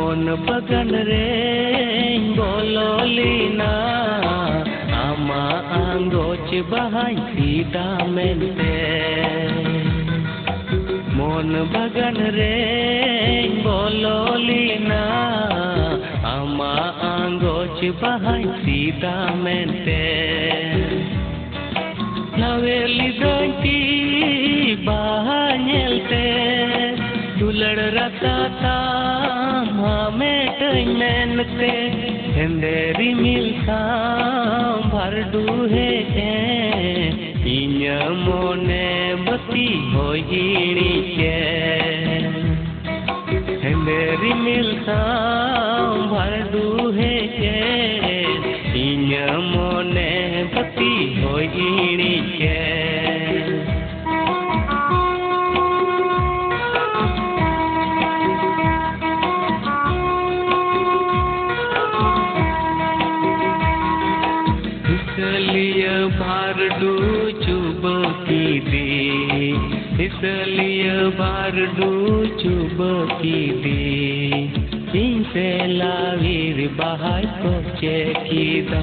मोन बगन रे बोलोलीना आमा आंगोच बहाई सीधा मेंते मोन बगन रे बोलोलीना आमा आंगोच बहाई सीधा मेंते नवेली दंती बाहनेलते दुलड़ रताता हमें मेनते हेंदेरी मिलता भरडू है इन्या मोने बती होइनी के हेंदेरी मिलता भरडू है इन्या मोने बती होइनी के इसलिए बारडू चुब की दी इसलिए बारडू चुब की दी इनसे लावीर बहाई कोचे की दा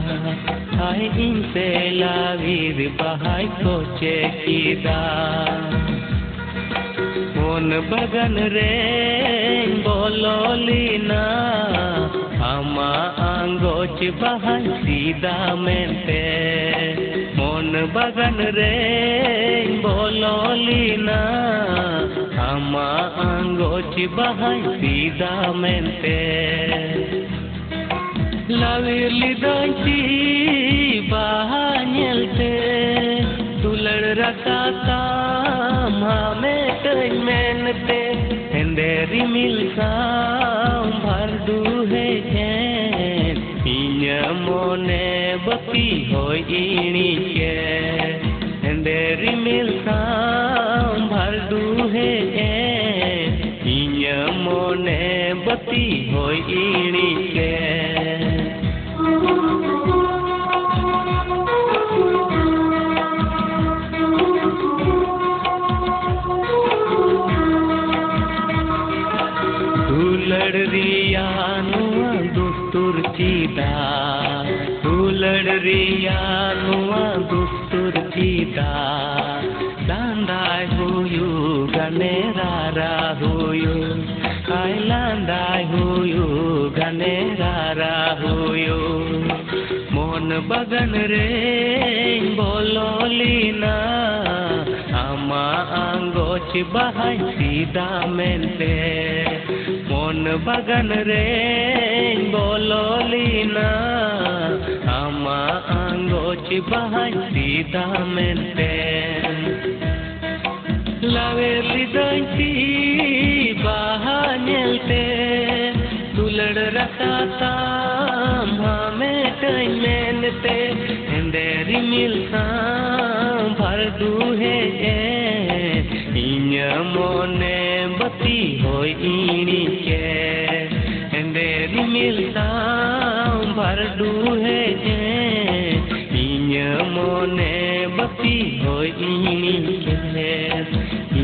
हाय इनसे लावीर बहाई कोचे की दा मोन बगन रे बोलोलीना आमा आंगोच बहाई सीधा मेंते मोन बगन रे बोलोलीना आमा आंगोच बहाई सीधा मेंते लावेली दंती बाहनेलते दुलड़ रताता हमें मेनते हेंदेरी मिलता भरडू है इन्या मोने बती होइनी के हेंदेरी मिलता भरडू है इन्या मोने बती होइनी के दुलड़ रियानुआ दुस्तुर चीदा दुलड़ रियानुआ दुस्तुर चीदा लांदाय हुयू गनेरा हुयू काय लांदाय हुयू गनेरा हुयू मोन बगन रे बोलोलीना आमा आंगोच बहाई सीधा मेंते मोन बगन रे बोलोलीना आमा आंगोच बहाई सीधा मेंते लावेली दंती बाहनेलते दुलड़ रताता हमें मेनते हेंदेरी मिलता भरडू है इन्या मोने बती होइनी के हेंदेरी मिलता भरडू है इन्या मोने बती होइनी के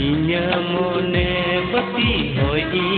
इन्या मोने बती होइनी